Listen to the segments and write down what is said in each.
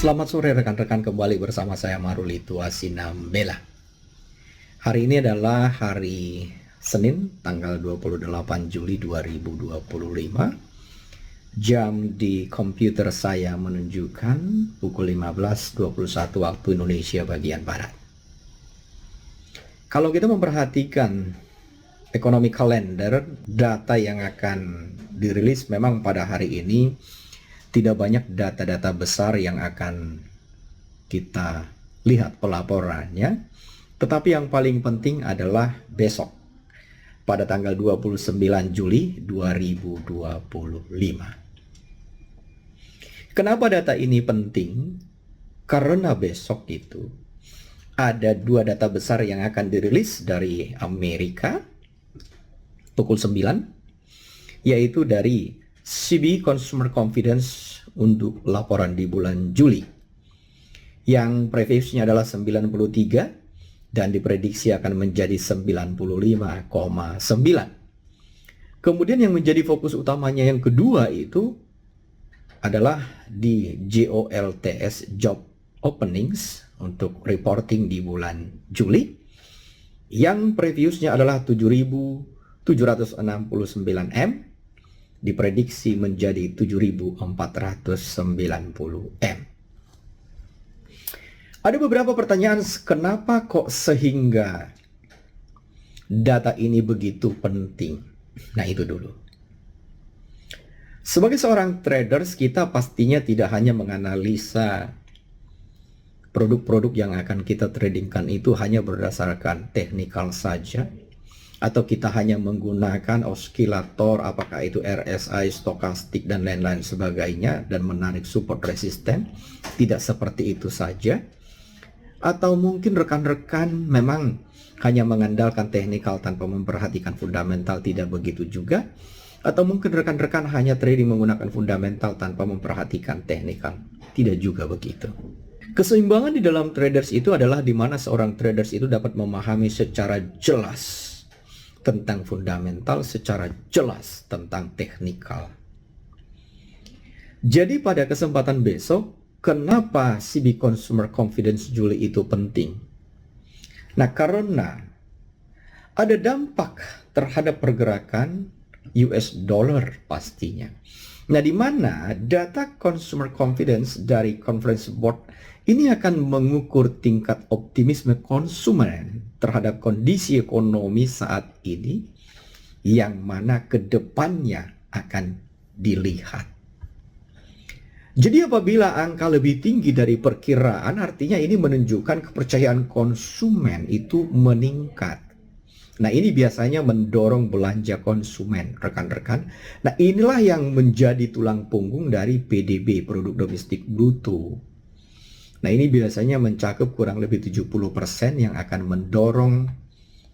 Selamat sore rekan-rekan, kembali bersama saya Maruli Tuasinambela. Hari ini adalah hari Senin tanggal 28 Juli 2025. Jam di komputer saya menunjukkan pukul 15.21 waktu Indonesia bagian Barat. Kalau kita memperhatikan ekonomi kalender, data yang akan dirilis memang pada hari ini tidak banyak data-data besar yang akan kita lihat pelaporannya. Tetapi yang paling penting adalah besok, pada tanggal 29 Juli 2025. Kenapa data ini penting? Karena besok itu ada dua data besar yang akan dirilis dari Amerika pukul 9, yaitu dari CB Consumer Confidence untuk laporan di bulan Juli, yang previousnya adalah 93 dan diprediksi akan menjadi 95,9. Kemudian yang menjadi fokus utamanya yang kedua itu adalah di JOLTS Job Openings untuk reporting di bulan Juli, yang previousnya adalah 7.769 M, diprediksi menjadi 7.490 M. Ada beberapa pertanyaan, kenapa kok sehingga data ini begitu penting? Nah, itu dulu. Sebagai seorang traders, kita pastinya tidak hanya menganalisa produk-produk yang akan kita tradingkan itu hanya berdasarkan teknikal saja, atau kita hanya menggunakan oskilator, apakah itu RSI, stokastik, dan lain-lain sebagainya, dan menarik support resisten. Tidak seperti itu saja. Atau mungkin rekan-rekan memang hanya mengandalkan teknikal tanpa memperhatikan fundamental, tidak begitu juga. Atau mungkin rekan-rekan hanya trading menggunakan fundamental tanpa memperhatikan teknikal, tidak juga begitu. Keseimbangan di dalam traders itu adalah di mana seorang traders itu dapat memahami secara jelas tentang fundamental, secara jelas tentang teknikal. Jadi pada kesempatan besok, kenapa CB Consumer Confidence Juli itu penting? Nah, karena ada dampak terhadap pergerakan US dollar pastinya. Nah, di mana data consumer confidence dari Conference Board ini akan mengukur tingkat optimisme konsumen terhadap kondisi ekonomi saat ini, yang mana kedepannya akan dilihat. Jadi apabila angka lebih tinggi dari perkiraan, artinya ini menunjukkan kepercayaan konsumen itu meningkat. Nah, ini biasanya mendorong belanja konsumen, rekan-rekan. Nah, inilah yang menjadi tulang punggung dari PDB, produk domestik bruto. Nah, ini biasanya mencakup kurang lebih 70% yang akan mendorong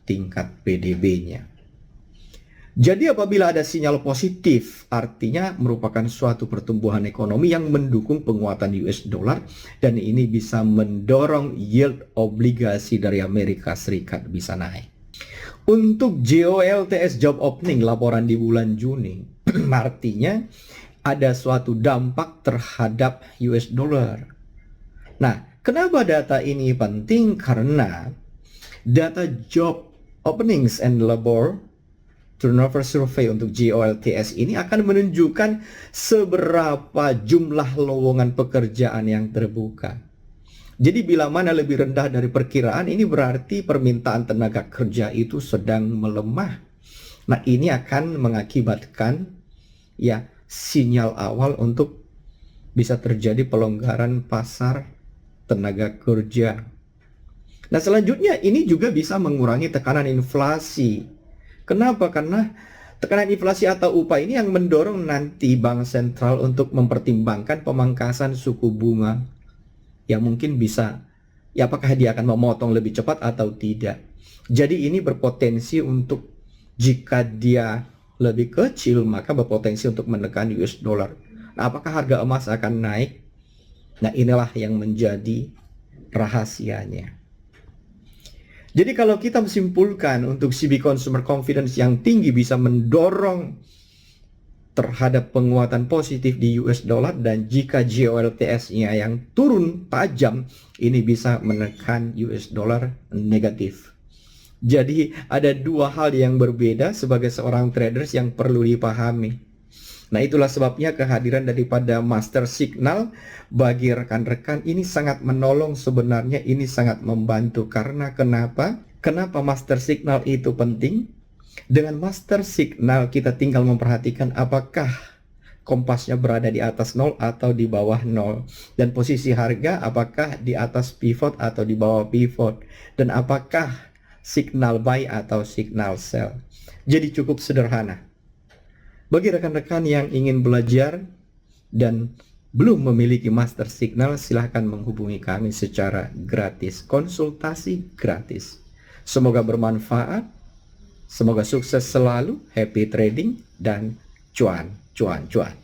tingkat PDB-nya. Jadi apabila ada sinyal positif, artinya merupakan suatu pertumbuhan ekonomi yang mendukung penguatan US dollar, dan ini bisa mendorong yield obligasi dari Amerika Serikat bisa naik. Untuk JOLTS Job Opening laporan di bulan Juni, artinya ada suatu dampak terhadap US dollar. Nah, kenapa data ini penting? Karena data Job Openings and Labor Turnover Survey untuk JOLTS ini akan menunjukkan seberapa jumlah lowongan pekerjaan yang terbuka. Jadi bila mana lebih rendah dari perkiraan, ini berarti permintaan tenaga kerja itu sedang melemah. Nah, ini akan mengakibatkan ya sinyal awal untuk bisa terjadi pelonggaran pasar tenaga kerja. Nah, selanjutnya ini juga bisa mengurangi tekanan inflasi. Kenapa? Karena tekanan inflasi atau upah ini yang mendorong nanti bank sentral untuk mempertimbangkan pemangkasan suku bunga, yang mungkin bisa, ya apakah dia akan memotong lebih cepat atau tidak. Jadi ini berpotensi untuk, jika dia lebih kecil, maka berpotensi untuk menekan US dollar. Nah, apakah harga emas akan naik? Nah, inilah yang menjadi rahasianya. Jadi kalau kita menyimpulkan untuk CB Consumer Confidence yang tinggi bisa mendorong terhadap penguatan positif di US dollar, dan jika GOLTS-nya yang turun tajam, ini bisa menekan US dollar negatif. Jadi ada dua hal yang berbeda sebagai seorang traders yang perlu dipahami. Nah, itulah sebabnya kehadiran daripada master signal bagi rekan-rekan ini sangat menolong sebenarnya, ini sangat membantu. Karena kenapa? Kenapa master signal itu penting? Dengan master signal kita tinggal memperhatikan apakah kompasnya berada di atas 0 atau di bawah 0, dan posisi harga apakah di atas pivot atau di bawah pivot, dan apakah signal buy atau signal sell. Jadi cukup sederhana. Bagi rekan-rekan yang ingin belajar dan belum memiliki master signal, silahkan menghubungi kami secara gratis, konsultasi gratis. Semoga bermanfaat. Semoga sukses selalu, happy trading, dan cuan, cuan, cuan.